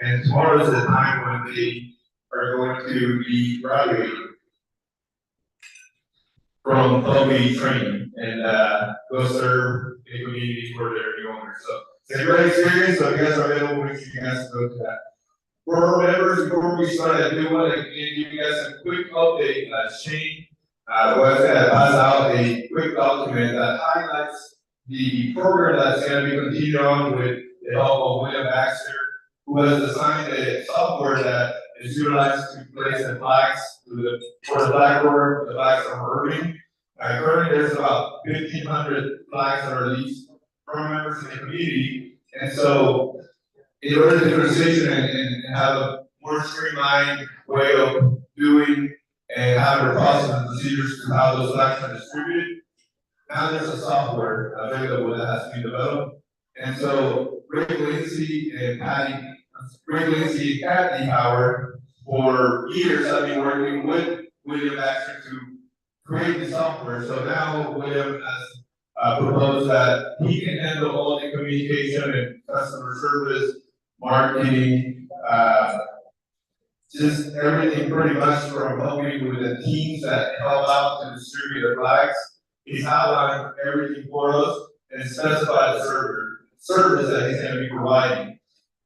and tomorrow is the time when they are going to be graduating from public training and go serve the community for their new owners. So it's a great experience. So if you guys are available, make sure you guys go to that. For our members, before we start, I do want to give you guys a quick update. Shane was going to pass out a quick document that highlights the program that's going to be continued on with the help of William Baxter, who has designed a software that is utilized to place the flags for the flag program. The flags are Irving. Currently, there's about 1,500 flags that are released from members in the community, and so in order to transition and have a more streamlined way of doing and having a process and procedures to how those flags are distributed, now there's a software available that has to be developed. And so Rick Lindsay and Kathy Howard for years have been working with William Baxter to create the software. So now William has proposed that he can handle all the communication and customer service, marketing, just everything pretty much from helping with the teams that help out to distribute the flags. He's outlined everything for us and specified the service that he's going to be providing.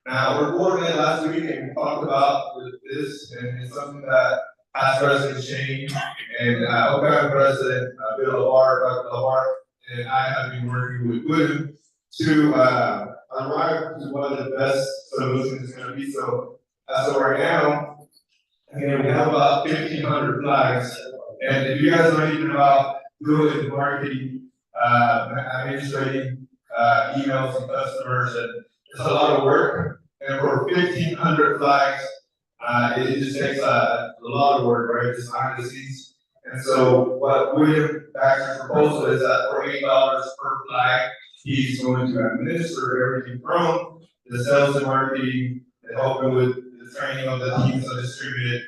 Now, we're board met last week and we talked about this, and it's something that past President Shane and OCAM President Bill Lazaro, Dr. Lazaro, and I have been working with William to arrive to what the best solution is going to be. So, as of right now, again, we have about 1,500 flags, and if you guys know anything about doing marketing, administrating emails to customers, and it's a lot of work. And for 1,500 flags, it just takes a lot of work, right? Just behind the scenes. And so, what William Baxter's proposal is that for $8 per flag, he's going to administer everything from the sales and marketing, and helping with the training of the teams that distributed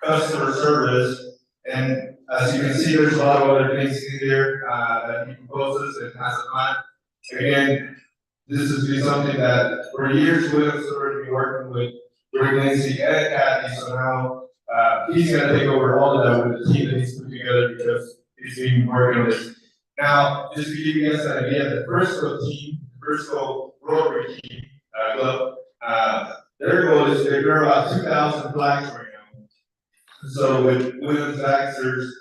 customer service. And as you can see, there's a lot of other things in there that he proposes and has in mind. Again, this has been something that for years William's already been working with Rick Lindsay and Kathy. So now he's going to take over all of that with the team that he's put together because he's been working on this. Now, just to give you guys an idea, the Frisco team, Frisco Rotary team, club, their goal is to grow about 2,000 flags right now. So with William Baxter's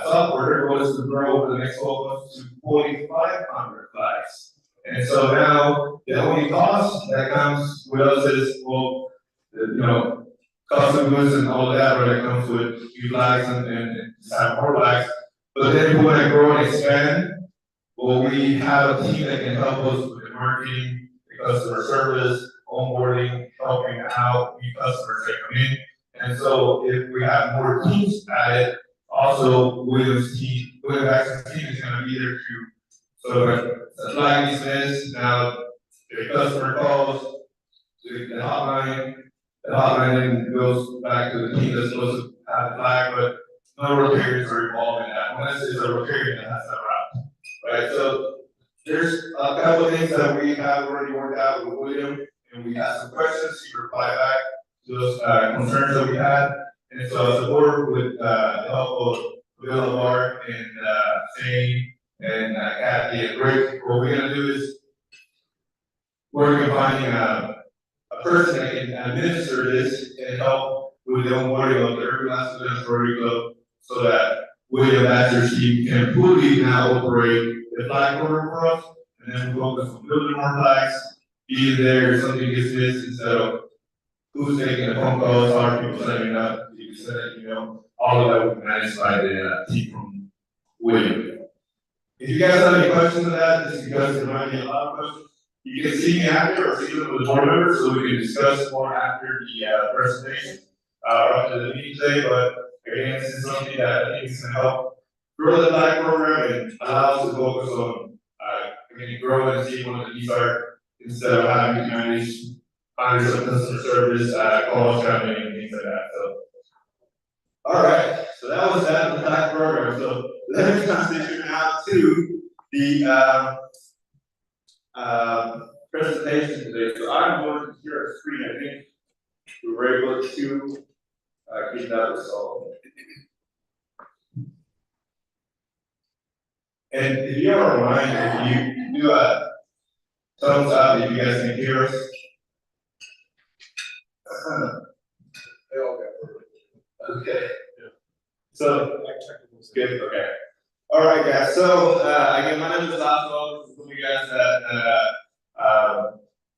software, their goal is to grow over the next 12 months to 4,500 flags. And so now the only cost that comes with us is, well, cost of goods and all that, right, that comes with new flags and have more flags. But then if we want to grow and expand, well, we have a team that can help us with the marketing, the customer service, onboarding, helping out new customers that come in. And so if we have more teams added, also William Baxter's team is going to be there to sort of flag these events. Now, if a customer calls to the hotline then goes back to the team that's supposed to have the flag, but no rotarians are involved in that, unless it's a rotarian that has that route, right? So there's a couple of things that we have already worked out with William, and we asked some questions. He replied back to those concerns that we had, and so as a board with the help of Bill Lazaro and Shane and Kathy and Rick, what we're going to do is we're finding a person that can administer this and help with the onboarding of the Irving Las Colinas Rotary Club, so that William Baxter's team can fully now operate the flag program for us, and then we focus on building more flags, being there if something gets missed instead of who's taking the phone calls, how are people setting up, you can set it, all of that will be managed by the team from William. If you guys have any questions on that, just because there might be a lot of questions, you can see me after or see them with the board members so we can discuss more after the presentation after the meeting today. But again, this is something that I think is going to help grow the flag program and allow us to focus on growing and see what the needs are instead of having to manage hundreds of customer service calls coming and things like that. So, all right, so that was that the flag program. So let me transition now to the presentation today. So I'm going to here on the screen, I think we were able to get that result. And if you don't mind, if you do a thumbs up if you guys can hear us. Okay. So, good, okay. All right, guys. So, again, my name is Lazaro. For you guys that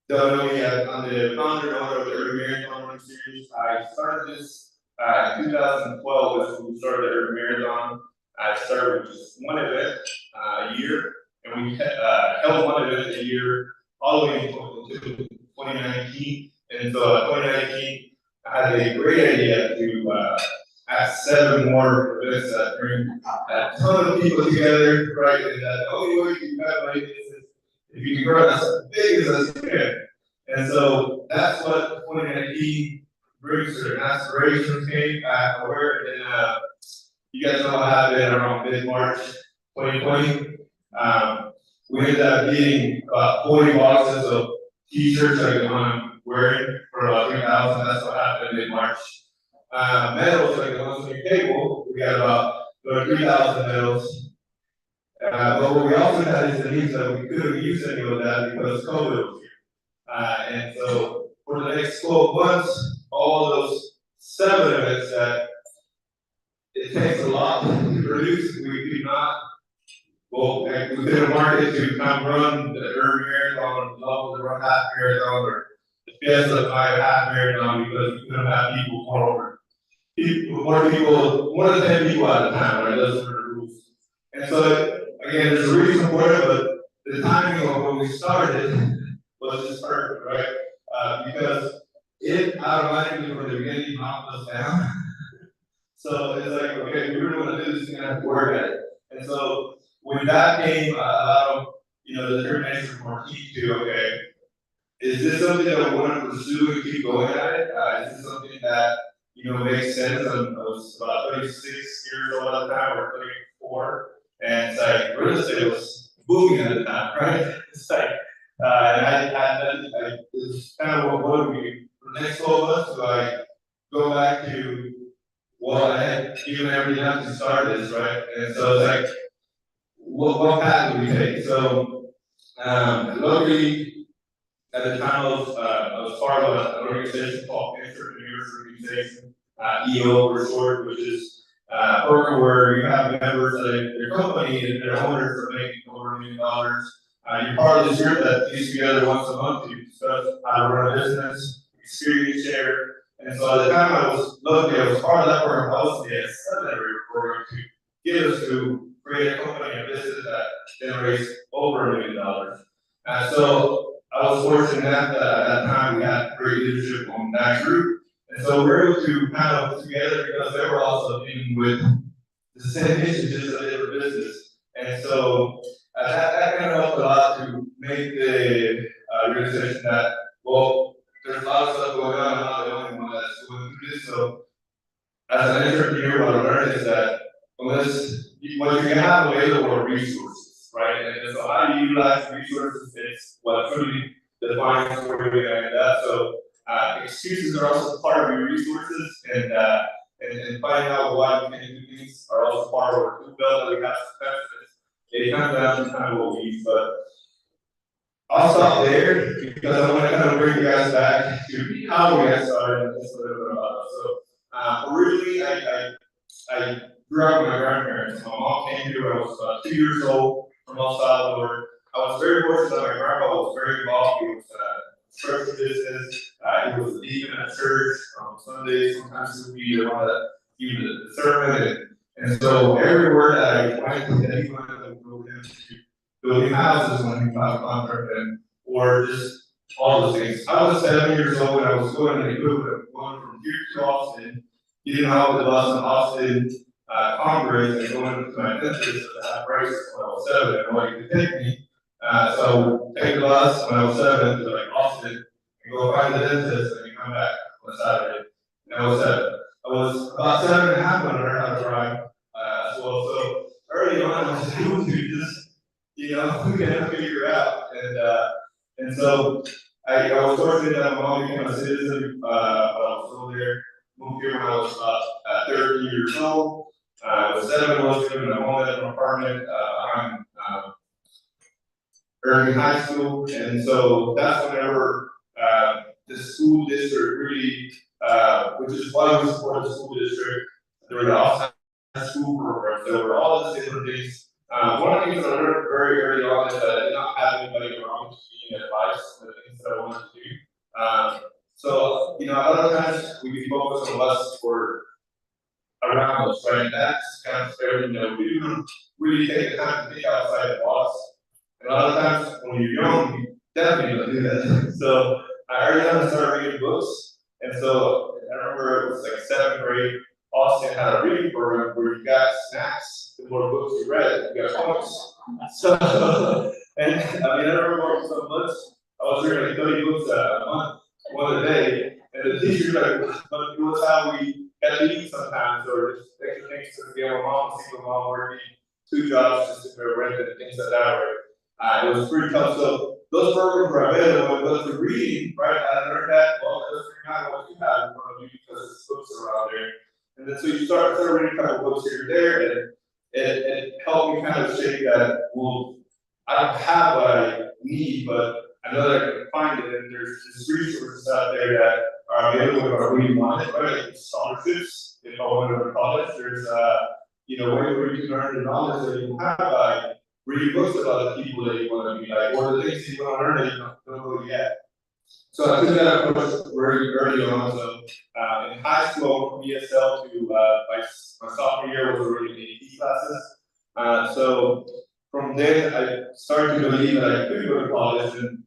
don't know me, I'm the founder and owner of the Irving Marathon Series. I started this in 2012 was when we started the Irving Marathon. I started with just one event a year, and we held one event a year all the way until 2019. And so, 2019, I had a great idea to have 7 more events that bring a ton of people together, right? And the only way you can have like this is if you can grow it as big as you can. And so that's what 2019 brings to their aspirations came where and you guys know what happened around mid-March 2020. We ended up getting about 40 boxes of t-shirts like the one I'm wearing for about 3,000. That's what happened in March. Medals like the ones on your table, we got about 3,000 medals. But what we also had is the news that we couldn't use any of that because COVID was here. And so for the next 12 months, all those 7 events that it takes a lot to produce, we could not, well, we couldn't market to come run the Irving Marathon, love to run half marathon, or the Fiesta 5 half marathon because we couldn't have people more more than 10 people at a time, right? Those are the rules. And so, again, there's a reason for it, but the timing of when we started was just perfect, right? Because it automatically from the beginning knocked us down. So it's like, okay, we really want to do this, we're gonna have to work at it. And so with that came a lot of, the determination from our team to, okay, is this something that we want to pursue and keep going at it? Is this something that makes sense? I was about 36 years old at the time, or 34, and it's like real estate was booming at the time, right? It's like, and it's kind of what do we for the next 12 months? Do I go back to I had given everything up to start this, right? And so it's like, what path do we take? So, luckily, at the time I was part of an organization called Entrepreneurs Organization, EO for short, which is a program where you have members that their company and their owners are making over $1 million. You're part of this group that gets together once a month to discuss how to run a business, experience share. And so at the time I was part of that program. I was the accelerator program to get us to create a company, a business that generates over $1 million. So I was fortunate that at that time we had great leadership on that group. And so we were able to kind of put together because they were also dealing with the same issues, just a different business. And so that kind of helped a lot to make the realization that, there's a lot of stuff going on. I'm not the only one that's going through this. So as an entrepreneur, what I learned is that what you can have available are resources, right? And so how do you utilize resources is what truly defines where you're going to end up. So excuses are also part of your resources, and finding out why you can do things are also part of our tool belt that we have success. It comes down to kind of what we use, but I'll stop there because I want to kind of bring you guys back to how we got started and just a little bit about it. So originally, I grew up with my grandparents. My mom came here when I was 2 years old from El Salvador. I was very fortunate that my grandpa was very involved. He was church business. He was a deacon at church on Sundays. Sometimes he would be the one that gave the sermon. And so everywhere that I went, that he went, I would go with him to building houses when he found a contract, or just all those things. I was 7 years old when I was going to the equivalent, going from here to Austin, getting out of the bus in Austin, Congress, and going to my dentist at Bryce when I was 7, and nobody could take me. So take the bus when I was 7 to like Austin and go find the dentist and then come back on Saturday. And I was 7. I was about 7 and a half when I learned how to drive as well. So early on I was able to just, we can figure it out. And so I was fortunate that my mom became a citizen, while I was still there. Moved here when I was about 30 years old. I was 7 months living in a home at an apartment, behind, Irving High School, and so that's whenever, the school district really, which is why we support the school district. There were also school programs, there were all these different things. One of the things that I learned very early on is that I did not have anybody around to give me advice on the things that I wanted to do. So, you know, a lot of times we can focus on what's for around us, right? That's kind of everything that we do. Really take the time to think outside the box. And a lot of times when you're young, you definitely don't do that. So I early on started reading books, and so I remember it was like 7th grade. Austin had a reading program where you got snacks. The more books you read, you got points. So, and I mean, I remember so much. I was reading like 30 books a month, one a day, and the teacher like, but it was how we got to eat sometimes, or just extra things to be able mom, single mom working 2 jobs just to rent and things like that. Right? It was pretty tough. So those programs were available, but the reading, right? I learned that. Well, it doesn't matter what you have in front of you because there's books around there. And then so you start reading a couple books here and there, and it helped me kind of shape that. Well, I don't have what I need, but I know that I can find it, and there's just resources out there that are available if I really want it, right? Like scholarships, if I want to go to college, there's you know, ways where you can learn the knowledge that you have by reading books about the people that you want to be like, or the things you want to learn that you don't know yet. So I took that approach very early on. So in high school, ESL to my sophomore year was already in AP classes. So from there, I started to believe that I could go to college, and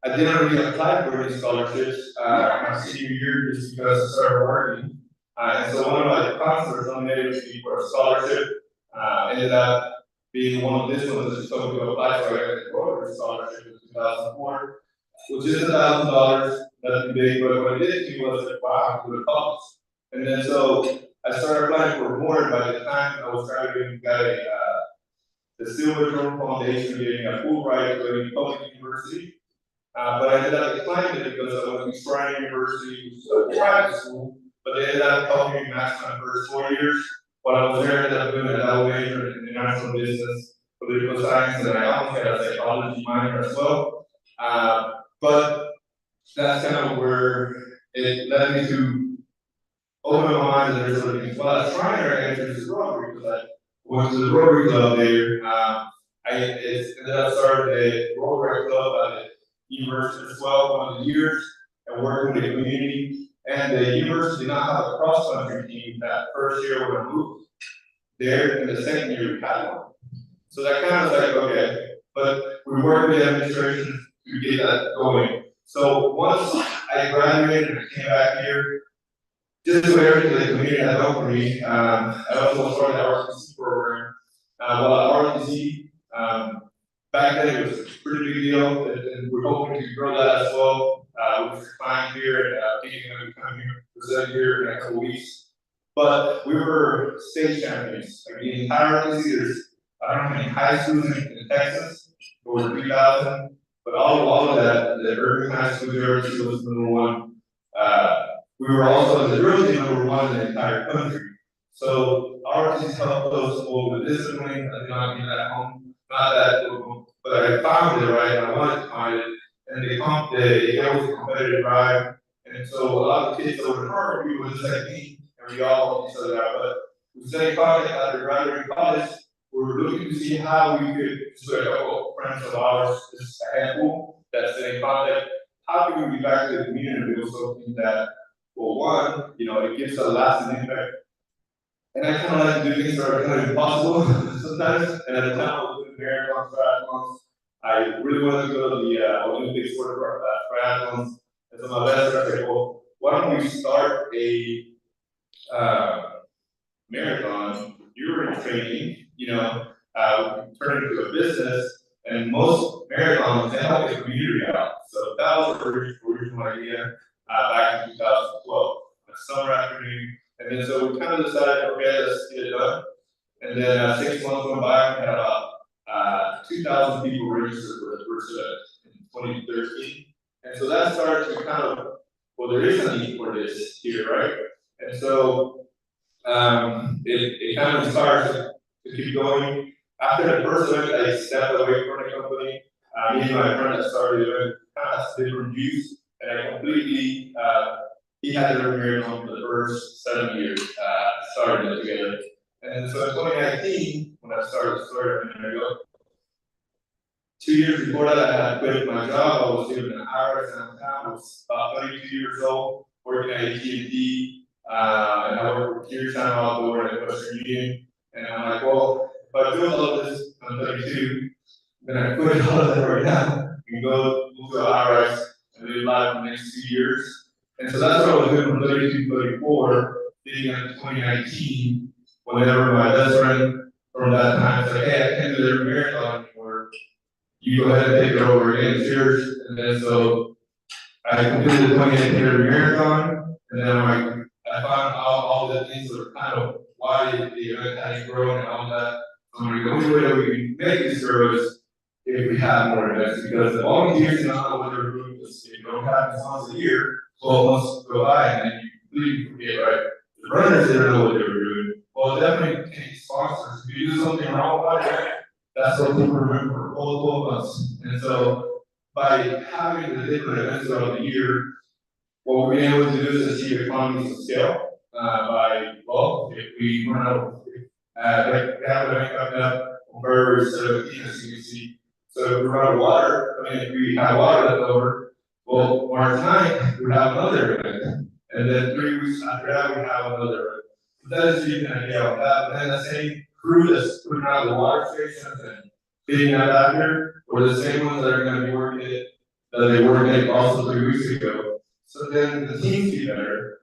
I didn't really apply for any scholarships my senior year just because I started working. And so one of my counselors nominated me for a scholarship. Ended up being one of this ones that told me to apply for a Rotary scholarship in 2004, which is $1,000, nothing big, but what it did to me was like, wow, I'm going to college. And then so I started applying for more, and by the time I was graduating, got the Silver Drum Foundation gave me a full ride to a public university. But I ended up declining it because I went to Shrine University, which is a private school, but they ended up helping me match my first 4 years. While I was there, I ended up doing a double major in international business, political science, and I almost had a psychology minor as well. But that's kind of where it led me to open my mind, and there's other things. Well, I was trying to enter this Rotary because I went to the Rotary Club there. I ended up starting a Rotary Club at the university as well, one of the years, and working with the community. And the university did not have a cross-country team that first year when I moved. There, in the second year, we had one. So that kind of was like, okay, but we worked with the administration to get that going. So once I graduated and I came back here, just do everything the community had done for me. I also started the RTC program. Well, at RTC, back then it was a pretty big deal, and we're hoping to grow that as well. With client here, and I think you're going to be coming here, present here in a couple weeks. But we were state champions. Like the entire RTC, there's I don't know how many high schools in Texas, over 3,000. But all of that, the Irving High School University was number one. We were also the drill team number one in the entire country. So our teams helped us with discipline. I did not get that home, not that, but I found it right. And I wanted to find it, and it was a competitive drive. And so a lot of kids that were hard, people just like me, and we all helped each other out. But we stayed contact after graduating college. We were looking to see how we could, so a couple of friends of ours, just a handful that stayed in contact. How can we be back to the community and do something that, well, one, you know, it gives a lasting impact. And I kind of like to do things that are kind of impossible sometimes. And at the time I was doing marathons, triathlons, I really wanted to go to the Olympic sport triathlons. And so my best friend said, well, why don't we start a marathon? You're in training, you know, turn it into a business. And most marathons, they help the community out. So that was the original idea back in 2012, a summer afternoon. And then so we kind of decided, okay, let's get it done. And then 6 months went by, we had about 2,000 people registered for the first event in 2013. And so that started to kind of, well, there is a need for this here, right? And so it kind of started to keep going. After the first event, I stepped away from the company. Me and my friend that started the event kind of had different views, and I completely, he had the marathon for the first 7 years, started it together. And so in 2019, when I started the story a minute ago, 2 years before that, I had quit my job. I was doing an Irving downtown. I was about 32 years old, working at AT&T, and I worked for Tier Channel Outdoor at Western Union. And I'm like, well, if I do all of this, I'm 32, then I quit all of that right now and go move to Alvarez and live life for the next 2 years. And so that's what I was doing from 32 to 34, leading up to 2019, whenever my best friend from that time said, hey, I can't do the marathon anymore. You go ahead and take it over again, it's yours. And then so I completed the 2018 marathon, and then I found out all the things that were kind of why the event had grown and all that. So the only way that we can make this grow is if we have more events, because the volunteers do not know what they're doing. If you don't have this once a year, 12 months go by, and then you completely forget, right? The runners didn't know what they were doing. Well, definitely take sponsors. If you do something wrong about it, that's what people remember for all 12 months. And so by having the different events throughout the year, what we're able to do is achieve economies of scale well, if we run out, like we have an event coming up on February 17th, as you can see. So if we run out of water, if we have water left over, well, March 9th, we have another event. And then 3 weeks after that, we have another event. So that is you can idea of that. But then the same crew that's putting out the water stations and getting that out here, or the same ones that are going to be working it, that they worked it also 3 weeks ago. So then the teams be better.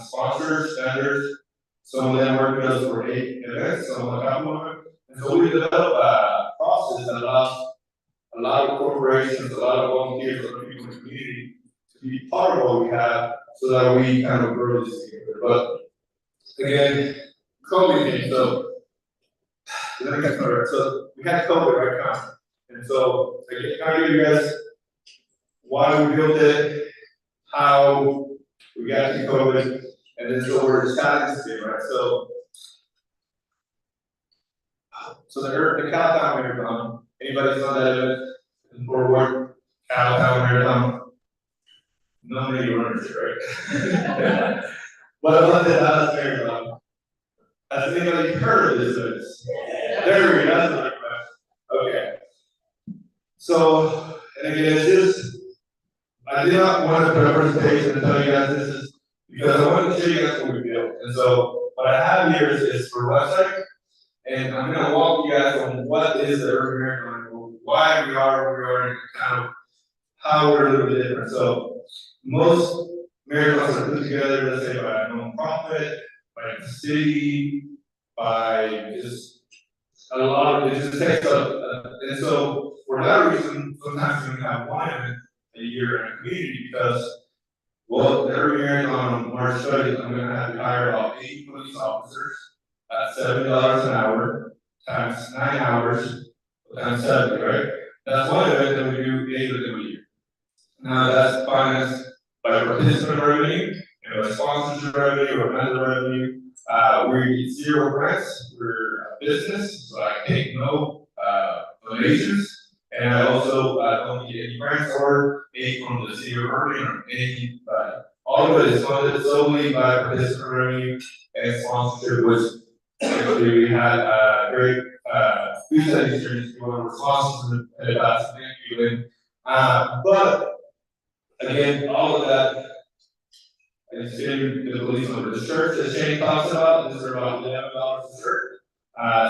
Sponsors, vendors, some of them work with us for 8 events, some on top of them. And so we develop a process that allows a lot of corporations, a lot of volunteers, other people in the community to be part of what we have so that we kind of grow this together. But again, COVID came, so let me get started. So we had COVID right now. And so I can kind of give you guys why we built it, how we got to COVID, and then so we're deciding to do, right? So the Cowtown Marathon, anybody's on that event in Fort Worth, Cowtown Marathon? No many runners, right? What about the Dallas Marathon? Has anybody heard of this event? There we go, that's another question. Okay. So, and again, it's just, I did not want to put a presentation and tell you guys this is, because I wanted to show you guys what we built. And so, what I have here is for website, and I'm going to walk you guys on what is the Irving Marathon, why we are where we are, and kind of how we're a little bit different. So, most marathons are put together, let's say, by a nonprofit, by the city, by just a lot of, it just takes up, and so for that reason, sometimes we have one event a year in a community because, well, every marathon on March 30th, I'm going to have to hire about 8 police officers at $70 an hour, times 9 hours, times 70, right? That's one event that we do 8 of them a year. Now that's financed by participant revenue, by sponsorship revenue, or vendor revenue. We get 0 grants. We're a business, so I take no donations. And I also don't get any grants or aid from the city of Irving or any, all of it is funded solely by participant revenue and sponsorship, which actually we had a great food studies experience going with sponsors and that's thank you. But again, all of that, I just gave the police number. The shirts that Shane talks about, these are about $11 a shirt.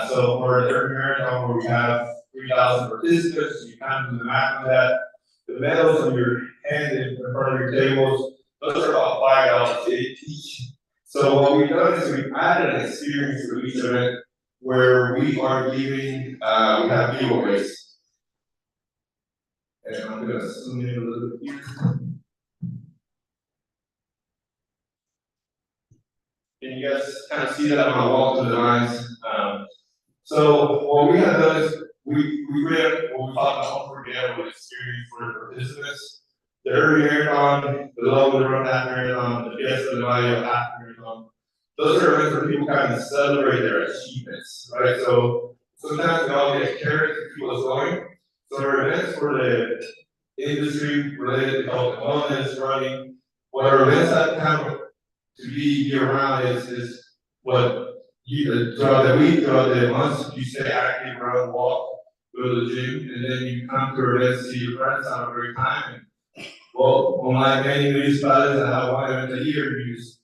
So for the Irving Marathon, where we have 3,000 participants, you kind of do the math on that. The medals on your hand in front of your tables, those are about $5 each. So what we've done is we've added an experience to each event where we are giving, we have giveaways. And I'm going to zoom in a little bit here. Can you guys kind of see that on the wall to the lines? So what we have done is we create what we call an unforgettable experience for the participants. the Irving Marathon, the Lowwood Run Half Marathon, the Fiesta de Mayo Half Marathon. Those are events where people kind of celebrate their achievements, right? So sometimes we all get carried to keep us going. So our events for the industry related to health and wellness, running, what our events that kind of to be year round is what you throughout the week, throughout the months, you stay active, run, walk, go to the gym, and then you come to events, see your friends, have a great time. And, well, unlike many municipalities that have one event a year, you just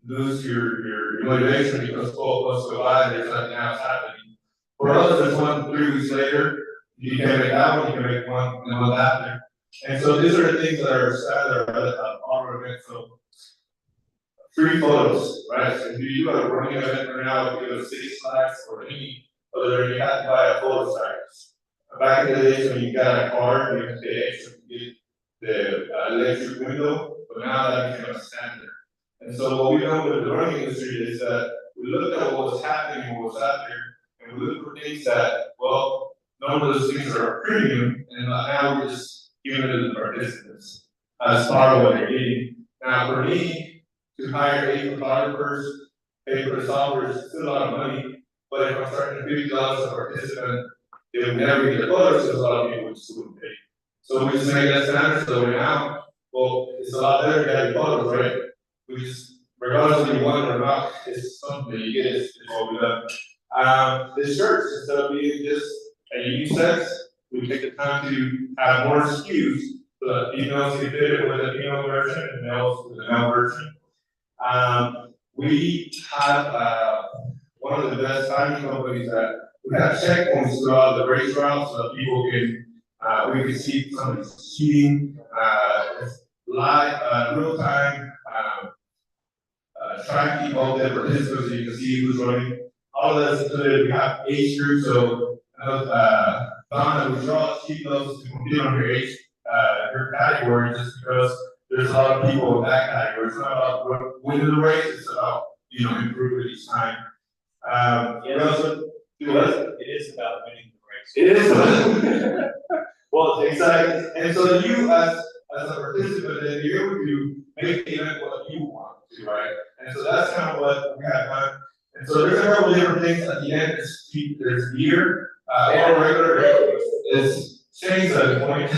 lose your motivation because 12 months go by and there's nothing else happening. For us, there's 3 weeks later, you can make that one, you can make one the month after. And so these are the things that are standard at our event. So free photos, right? So if you do a running event right now, if you go to Six Flags or any other, you have to buy a photo stylus. Back in the days when you got a car, you had to pay extra to get the electric window, but now that became a standard. And so what we know with the running industry is that we looked at what was happening, what was out there, and we looked for things that, well, none of those things are premium, and now we're just giving it to the participants as part of what they're getting. Now, for me, to hire 8 photographers, pay for the software is still a lot of money, but if I'm starting $50 a participant, they would never get the photos because a lot of people just wouldn't pay. So we just make that standard, so now, well, it's a lot better to have photos, right? We just, regardless if you want it or not, it's something that you get, is what we done. The shirts, instead of being just a unisex, we take the time to have more SKUs so that females can fit it with a female version and males with a male version. We have one of the best timing companies that we have checkpoints throughout the race route so that people can, we can see somebody's cheating, live, real time, try to keep all the participants so you can see who's running. All of that's included. We have age groups, so Donna, we draw keep those to compete on your category just because there's a lot of people in that category. It's not about winning the race, it's about improving each time. We also do what? It is about winning the race. It is about well, exactly. And so you as a participant, then you're able to make the event what you want to, right? And so that's kind of what we have done. And so there's a couple of different things at the end. There's beer, or regular is change at the point.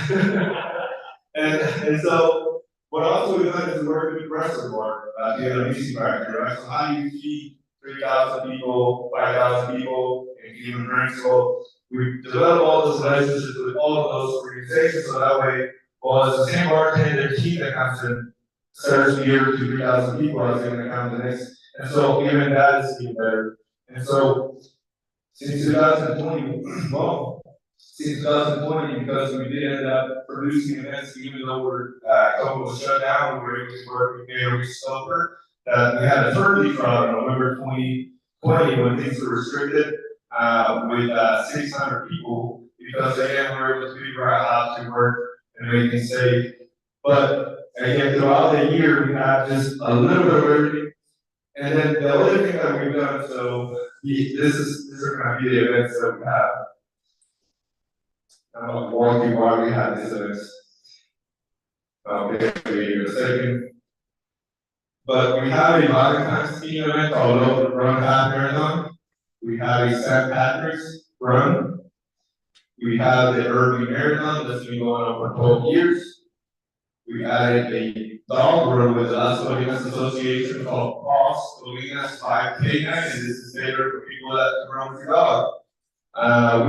and so what also we've done is work with the reservoir, the LMC factor, right? So how do you feed 3,000 people, 5,000 people, and give them drinks? So we develop all those relationships with all of those organizations, so that way, well, it's the same bartender team that comes in, serves beer to 3,000 people, I was going to come the next. And so even that is even better. And so since 2020, because we did end up producing events, even though we're COVID was shut down, we were able to work with Mayor Stover. We had a turkey trot on November 2020 when things were restricted with 600 people, because again, we were able to figure out how to work and make things safe. But again, throughout the year, we have just a little bit of everything. And then the other thing that we've done, so these are going to be the events that we have. I'm going to walk you why we have these events. Okay, in a second. But we have a Valentine's team event called Lowwood Run Half Marathon. We have a St. Patrick's Run. We have the Irving Marathon that's been going on for 12 years. We added a dog run with the Las Colinas Association called Las Colinas 5K night, and this is favorite for people that run with your dog.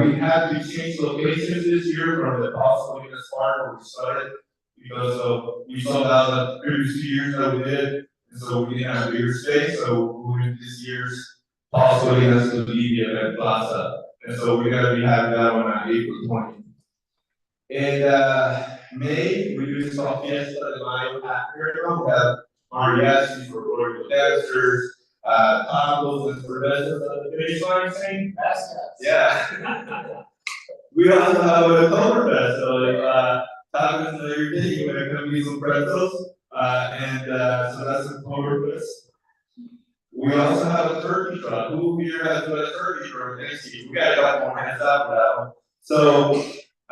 We had to change locations this year from the Las Colinas Park where we started because we sold out the previous 2 years that we did, and so we didn't have a bigger space, so we moved this year's Las Colinas to be the event plaza, and so we're going to be having that one on April 20th. And May, we do some Fiesta de Mayo Marathon. We have mariachis for Florida dancers, tacos and cervezas at the finish line saying, yeah. We also have a Oktoberfest, so tacos and everything, we're going to be some pretzels, and so that's a Oktoberfest. We also have a turkey trot. Who here has done a turkey trot? Thanks to you. We got a couple more hands out for that one. So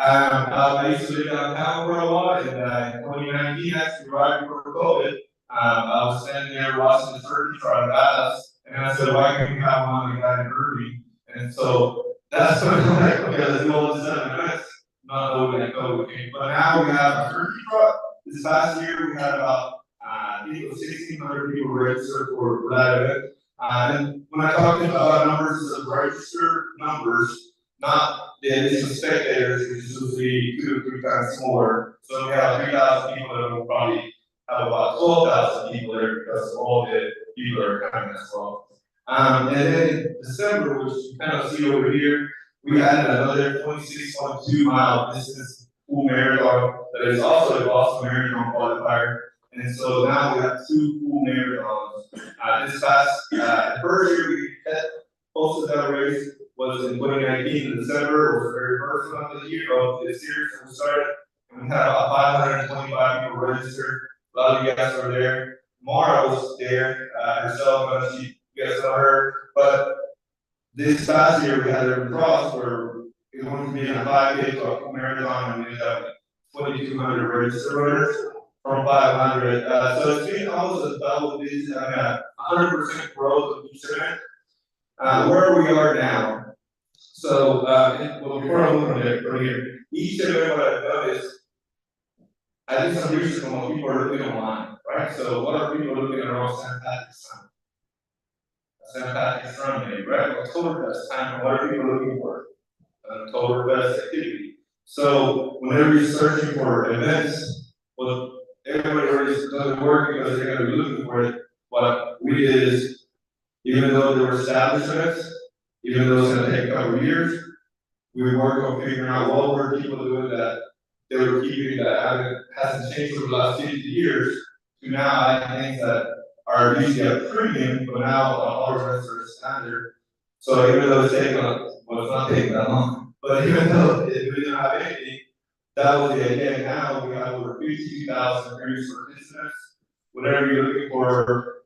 I used to live downtown for a while, and in 2019, actually, right before COVID, I was standing there watching the turkey trot in Dallas, and I said, why can't we have one like that in Irving? And so that's when I'm like, okay, let's do all this other events, not knowing that COVID came. But now we have a turkey trot. This last year, we had about, I think it was 1,600 people registered for that event. And when I talked about numbers of registered numbers, not the additional spectators, which is usually 2 or 3 times more. So we have 3,000 people that will probably have about 12,000 people there because all the people are coming as well. And then in December, which you kind of see over here, we added another 26.2 mile distance full marathon that is also a Boston Marathon qualifier. And so now we have 2 full marathons. This past, the first year we hosted that race was in 2019 in December. It was the very first one of the year of this year, so we started, and we had about 525 people registered. A lot of you guys were there. Mara was there herself, you guys know her. But this past year we had a cross where it went from being a 5K to a full marathon, and we had 2,200 registered runners from 500. So it's been almost a double digit, 100% growth of each event. Where we are now. So, well, before I move from here, each event what I've done is I did some research on what people are looking online, right? So, what are people looking at around St. Patrick's Sunday? St. Patrick's Sunday, right? Oktoberfest time, and what are people looking for? An Oktoberfest activity. So, whenever you're searching for events, well, everybody already doesn't work because they're going to be looking for it. What we did is, even though there were established events, even though it's going to take a couple of years, we worked on figuring out what were people doing that they were keeping that hasn't changed over the last 50 years to now add things that are usually a premium, but now all the rest are standard. So even though it's taking, well, it's not taking that long, but even though we didn't have anything, that was the idea. Now we have over 52,000 previous participants. Whatever you're looking for,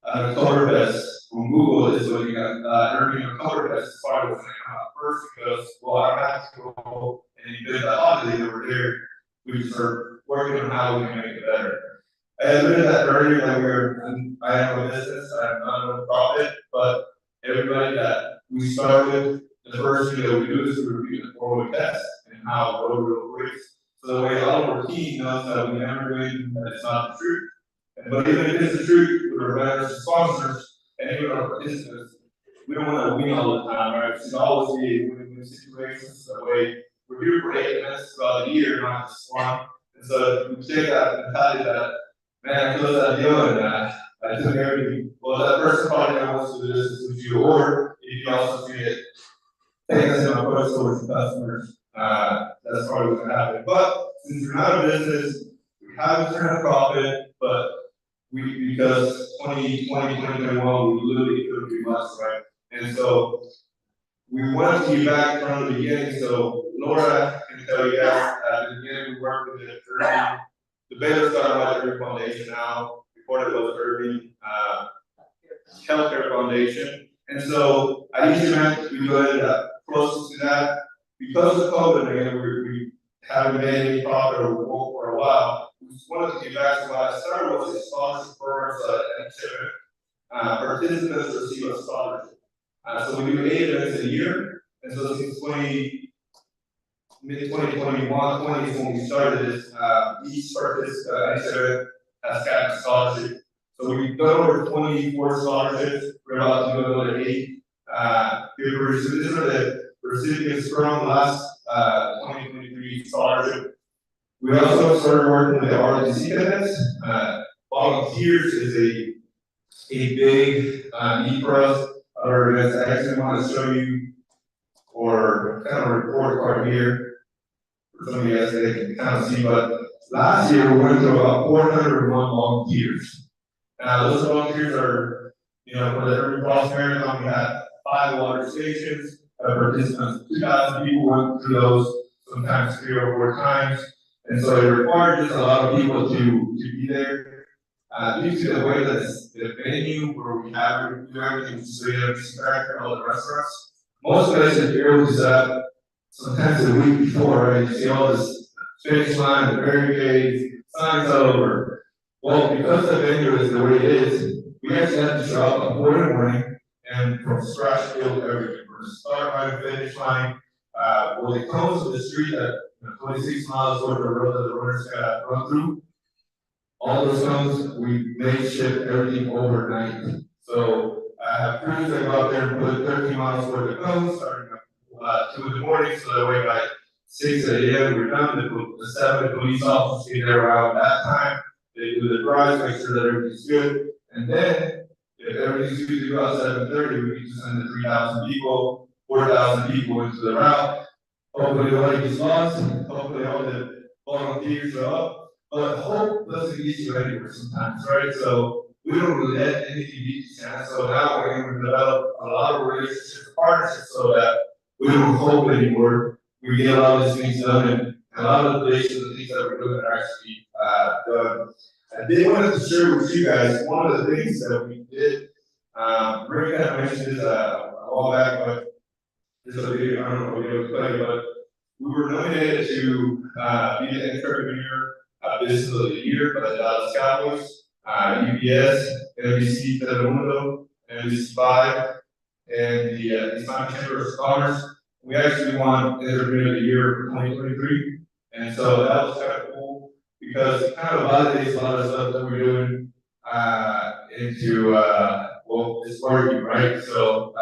Oktoberfest from Google is looking at Irving Oktoberfest as far as come out first because, well, I don't have to go and build that holiday over there. We just are working on how we can make it better. I admitted that earlier that I am a business, I'm not a profit, but everybody that we start with, the first thing that we do is we review the 4-week test and how road works. So the way all of our team knows that we never do anything that it's not the truth. But even if it's the truth, with our vendors and sponsors, and even our participants, we don't want to win all the time, right? It should always be win-win situations. That way, we're here for 8 events throughout the year, not just one. And so we take that mentality that, man, I closed that deal and I took everything. Well, that person probably wants to do this with you, or if you also see it, take us in our approach towards the customers. That's probably what's going to happen. But since we're not a business, we haven't turned a profit, but because 2020, 2021, we literally couldn't do much, right? And so we wanted to be back from the beginning. So Laura can tell you guys at the beginning we worked with the Irving. The Baylor started by the Irving Foundation now. Before it was Irving Healthcare Foundation. And so at each event we go ahead close to that. Because of COVID, again, we haven't made any profit or work for a while. We just wanted to get back to what I started with, is scholarship programs at each event. Participants receive a scholarship. So we do 8 events a year, and so since mid-2021, 20 is when we started this, each participant, each event has gotten a scholarship. So we've done over 24 scholarships, we're about to do another 8. These are the recipients from the last 2023 scholarship. We also started working with the ROTC cadets. Volunteers is a big need for us. Other events I actually want to show you, or kind of a report card here for some of you guys that they can kind of see. But last year we went to about 401 volunteers. Those volunteers are, for the Irving Cross Marathon, we had 5 water stations. Participants, 2,000 people went through those, sometimes 3 or 4 times. And so it required just a lot of people to be there. Due to the way that the venue where we have to do everything, so you have to all the restaurants. Most places you're able to set up sometimes the week before, right? You see all this finish line, the barricades, signs all over. Well, because the venue is the way it is, we actually have to show up at 4 in the morning and from scratch build everything. From the start line, finish line, well, the cones of the street that 26 miles worth of road that the runners gotta run through. All those cones, we made ship everything overnight. So I have crews that go out there and put 13 miles worth of cones starting at 2 in the morning, so that way by 6 a.m. we're done. The 7 police officers get there around that time. They do the drives, make sure that everything's good, and then if everything's good to go at 7:30, we can send the 3,000 people, 4,000 people into the route. Hopefully nobody gets lost, hopefully all the volunteers show up, but hope doesn't get you anywhere sometimes, right? So we don't really let anything beat the chance, so now we're going to develop a lot of relationships, partnerships, so that we don't hope anymore. We get a lot of these things done, and a lot of the relations and things that we're doing are actually done. I did want to share with you guys one of the things that we did. Rick kind of mentioned this a while back, but this is a video, I don't know if you'll play, but we were nominated to be the entrepreneur business of the year by the Dallas Cowboys, UPS, NBC Telemundo, NBC5, and the Islamic Chamber of Commerce. We actually won Entrepreneur of the Year for 2023, and so that was kind of cool because it kind of validates a lot of stuff that we're doing into well, it's working, right? So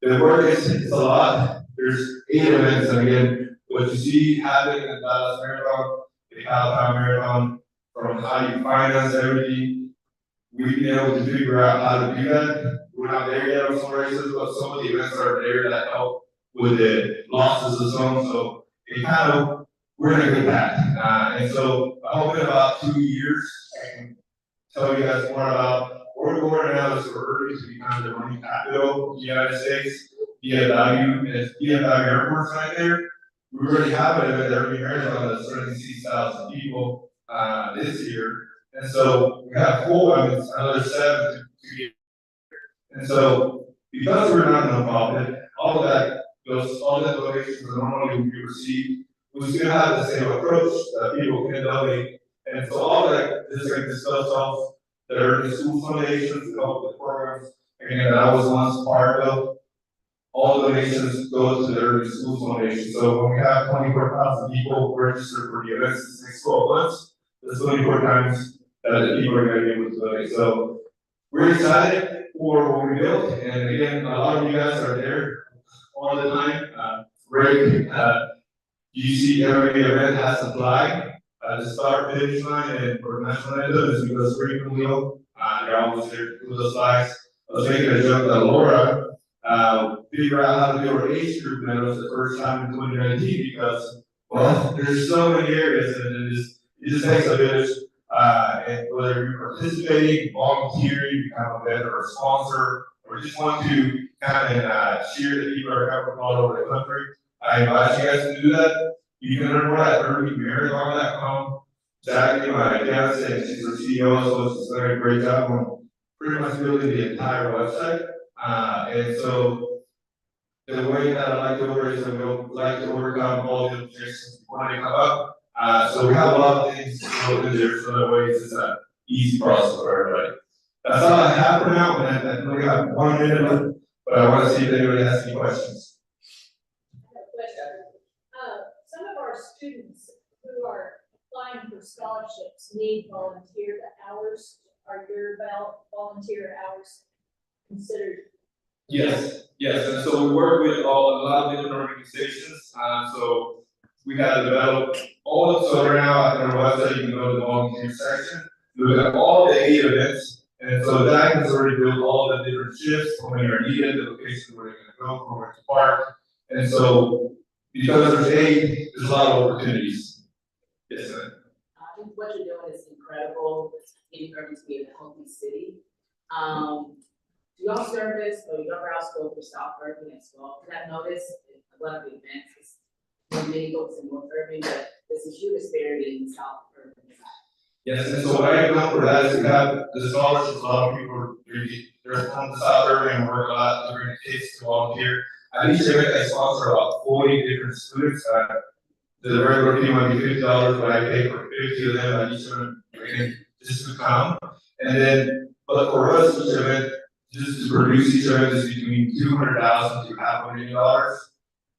the work is a lot. There's 8 events, and again, what you see happening in the Dallas Marathon, the Alabama Marathon, from how you finance everything, we've been able to figure out how to do that. We're not there yet on some races, but some of the events are there that help with the losses of some. So it kind of, we're in a good path. And so I hope in about 2 years, I can tell you guys more about where we're going now is for Irving to become the running capital of the United States. DFW Airport's right there. We already have an event at Irving Marathon that's 36,000 people this year. And so we have 4, another 7 to get. And so because we're not a nonprofit, all that donations that normally we receive, we still have the same approach that people can donate. And so all that is like this stuff off the Irving School Foundations, the help with programs, again, that I was once part of. All donations go to the Irving School Foundation. So when we have 24,000 people registered for the events in the next 12 months, that's 24 times that the people are going to be able to donate. So we're excited for what we built, and again, a lot of you guys are there all the time. Rick, you see every event has a flag at the start, finish line, and for national anthem is because Rick and Leo, they're always there with those flags. I was making a joke that Laura figure out how to do our age group, and that was the first time in 2019 because, well, there's so many areas, and it just takes a village. And whether you're participating, volunteering, become a vendor or sponsor, or just want to kind of share that people are coming all over the country, I invite you guys to do that. You can learn more at irvingmarathon.com. Jackie, my fiance, she's our CEO, so she's done a great job on pretty much building the entire website. And so the way that I like to work is I like to overcome all the objections before they come up. So we have a lot of things built in there, so that way it's just an easy process for everybody. That's all I have for now, and I only have 1 minute left, but I want to see if anybody has any questions. I have a question. Some of our students who are applying for scholarships need volunteer hours. Are your volunteer hours considered? Yes, and so we work with a lot of different organizations. So we have developed so right now on our website you can go to the volunteer section. We have all the 8 events, and so that has already built all the different shifts for when you're needed, the location where you're going to go, for where to park. And so because there's 8, there's a lot of opportunities. Yes, sir. I think what you're doing is incredible. It's getting Irving to be a healthy city. Do y'all service or your routes go for South Irving as well? Because I've noticed a lot of the events is many folks in North Irving, but there's a huge disparity in South Irving. Yes, and so what I have done for that is we have the scholarships. A lot of people they're from the South Irving and work a lot to bring the kids to volunteer. At each event, I sponsor about 40 different students. The regular fee might be $50, but I pay for 50 of them at each event, again, just to come. And then, but for us, each event, just to produce each event is between $200,000 to $500,000.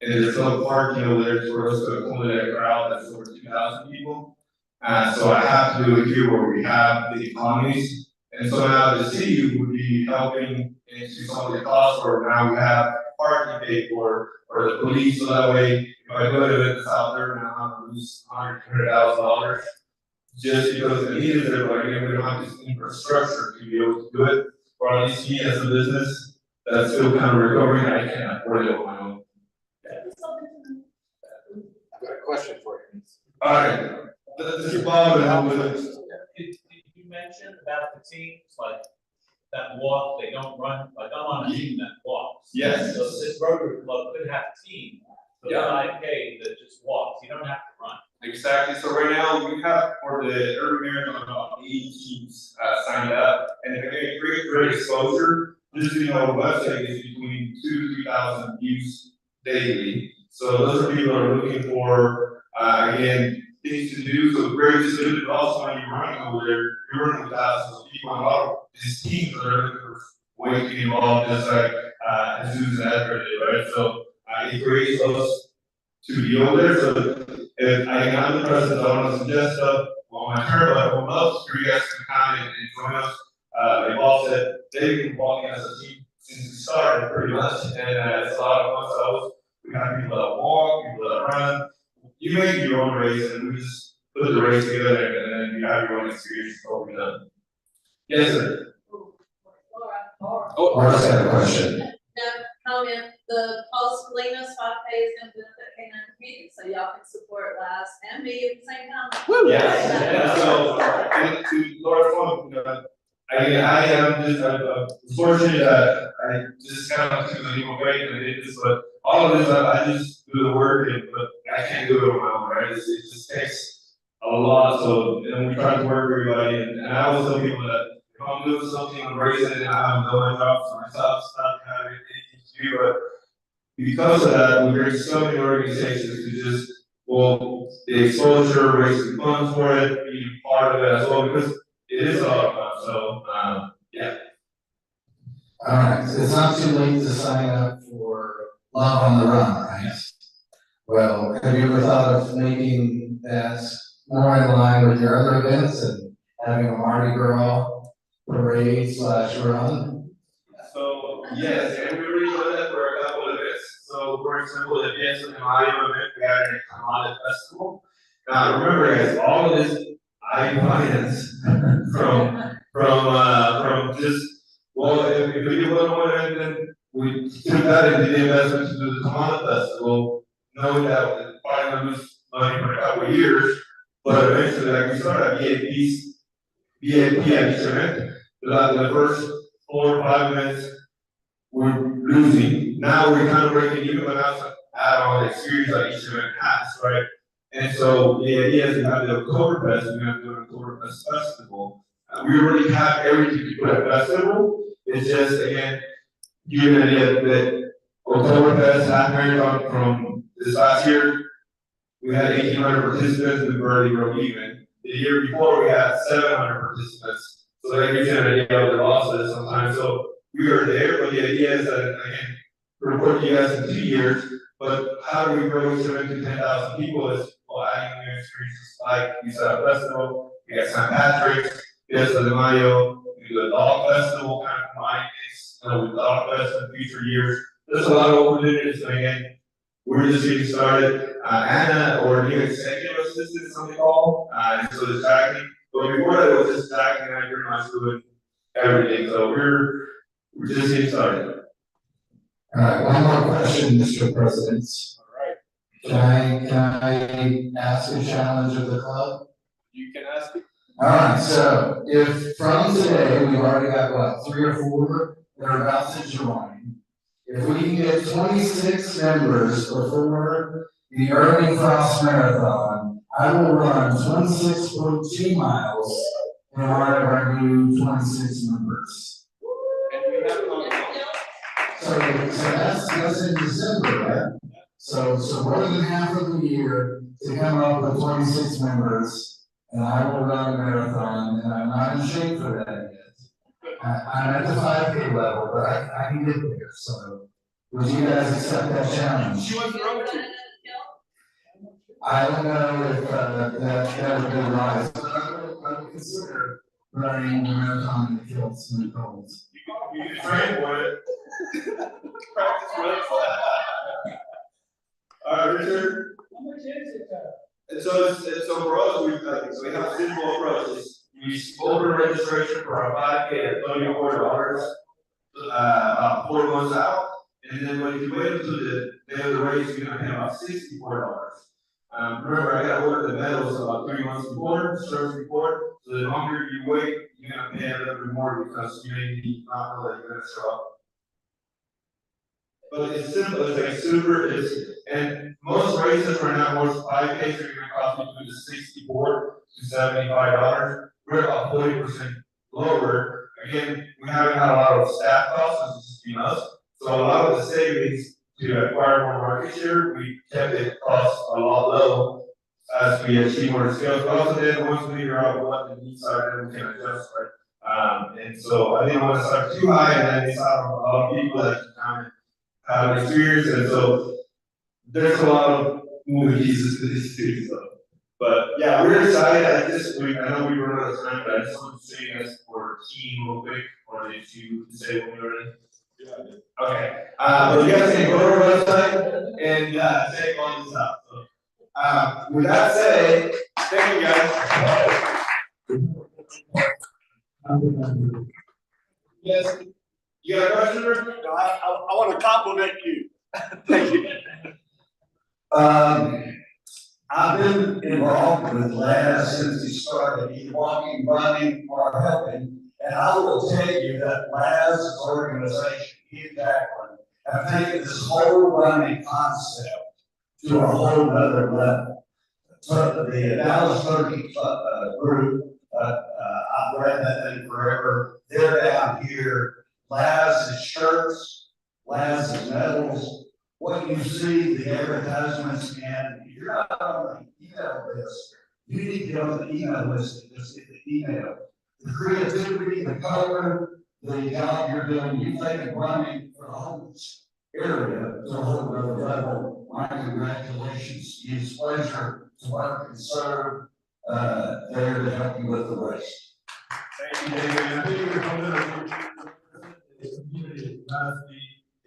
And there's no parking over there for us to accommodate a crowd that's over 2,000 people. So I have to do it here where we have the economies. And so now the city would be helping into some of the costs where now we have parking paid for, or the police, so that way, if I go to this out there and I'm gonna lose $100,000, just because the need is there, but again, we don't have this infrastructure to be able to do it, or at least me as a business that's still kind of recovering, I can't afford it on my own. I've got a question for you. Alright, this is Bob and help with it. You mentioned about the teams, like that walk, they don't run, like I'm on a team that walks. Yes. So this Rotary Club could have a team, so Yeah. 5K that just walks, you don't have to run. Exactly, so right now, we have for the Irving Marathon about 80 teams signed up, and if they create great exposure, just so you know, our website is between 2,000 to 3,000 views daily. So those are people that are looking for, again, things to do, so great to do, but also when you're running over there, you're running with thousands of people, and a lot of these teams that are looking for ways to get involved, just like, Jesus and Ezra did, right? So, it creates us to be over there, so if I'm the president, I want to suggest stuff on my turn, but I would love for you guys to come and join us. Like Bob said, they've been walking as a team since we started pretty much, and it's a lot of fun, so we have people that walk, people that run. You make your own race, and we just put the race together, and then you have your own experience over done. Yes, sir. Oh, I just had a question. Comment, the Las Colinas 5K is gonna benefit K-9 community, so y'all can support Las and me at the same time. Yes, so, and to Laura's point, again, I am just, fortunate that I just kind of took the leap of faith and did this, but all of this, I just do the work, but I can't do it on my own, right? It just takes a lot, so, and we try to work with everybody, and I always tell people that if I'm doing something, I'm raising it, I'm doing my job for myself, it's not kind of anything to do, but because of that, we bring so many organizations to just, well, the exposure, raising funds for it, being part of it as well, because it is a lot of fun, so, yeah. Alright, so it's not too late to sign up for Love on the Run, right? Well, have you ever thought of making that more in line with your other events and having a Mardi Gras parade / run? So, yes, and we already done that for a couple of events. So, for example, the Dance with Mayo event, we had a Colinas Festival. Now, remember guys, all of this, I finance from just, well, if we do one event, then we took that and did the investment to do the Colinas Festival, knowing that we're probably gonna lose money for a couple of years, but eventually, like, we started at VIP at each event. The first 4 or 5 minutes, we're losing. Now we're kind of breaking even, but now to add on the experience that each event has, right? And so the idea is to have the Oktoberfest, we have to do an Oktoberfest festival. We already have everything to do at festival. It's just, again, give you an idea that Oktoberfest half marathon from this last year, we had 1,800 participants, we barely broke even. The year before, we had 700 participants. So that gives you an idea of the losses sometimes. So we are there, but the idea is that, again, report to you guys in 2 years, but how do we grow each event to 10,000 people is, well, adding new experiences like we set up festival, we got St. Patrick's, Fiesta de Mayo, we do a dog festival, kind of combine this, with dog fest in future years. There's a lot of opportunities, and again, we're just getting started. Anna, or new executive assistant, something called, and so it's tracking. But before that, it was just tracking, and I pretty much doing everything. So we're just getting started. Alright, one more question, Mr. President. Alright, Can I ask a challenge of the club? you can ask it. Alright, so if from today, we've already got what, 3 or 4 that are about to join. If we can get 26 members before the Irving Cross Marathon, I will run 26.2 miles in honor of our new 26 members. And we have So that's in December, right? So more than half of the year to come up with 26 members, and I will run a marathon, and I'm not in shape for that yet. I'm at the 5K level, but I can get there, so would you guys accept that challenge? She wants to run with you. I don't know if that would be right, but I would consider running a marathon in the fields and the cold. You can train for it. Practice runs. All right, Richard. How much is it, And so for us, we have a simple approach. We open registration for our 5K at $34, about 4 months out. And then when you wait until the day of the race, you're gonna pay about $64. Remember, I gotta order the medals about 3 months before, service before. So the longer you wait, you're gonna pay a little bit more because you may be not know that you're gonna show up. But it's simple, it's like super easy. And most races right now, most 5Ks are gonna cost between $64 to $75. We're about 40% lower. Again, we haven't had a lot of staff costs, it's just been us. So a lot of the savings to acquire more market share, we kept it cost a lot low as we achieve more scales. But also then once we figure out what the needs are, then we can adjust, right? And so I didn't want to start too high and then it's out of a lot of people that kind of have experience, and so there's a lot of moving pieces to this too, so. But yeah, we're excited. I know we run out of time, but I just want to say this for team real quick, or did you say when we were in? Yeah. Okay, but you guys can go to our website and check all this out. So, with that said, thank you guys. Yes, you got a question, Rick? No, I want to compliment you. Thank you. I've been involved with Laz since he started, either walking, running, or helping. And I will tell you that Laz's organization, he and Jacqueline, have taken this whole running concept to a whole nother level. So the Dallas Turkey group, I've read that thing forever. They're down here. Laz's shirts, Laz's medals, what you see, the advertisements, and you're not on the email list. You need to get on the email list and just get the email. The creativity, the color, the job you're doing, you've taken running for the whole area to a whole other level. My congratulations. It's a pleasure to work and serve there to help you with the race. Thank you, David. I think you're coming to the community,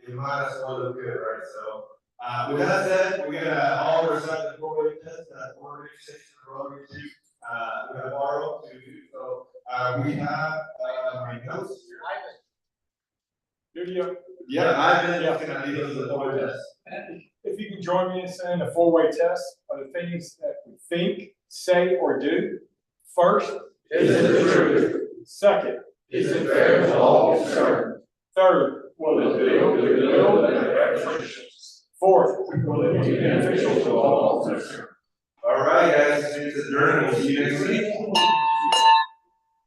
it might as well look good, right? So, with that said, we got all our sides of the 4-way test, 4 stations in Rotary too. We have borrow too, so, we have, my notes here. Video. Yeah, I've been looking at these as a 4-way test. If you can join me in saying a 4-way test are the things that we think, say, or do. First, Is it true? second, Is it fair to all concerned? third, Will it build the goodwill and reputations? fourth, Will it be beneficial to all concerned? All right, guys, this is adjourned. We'll see you next week.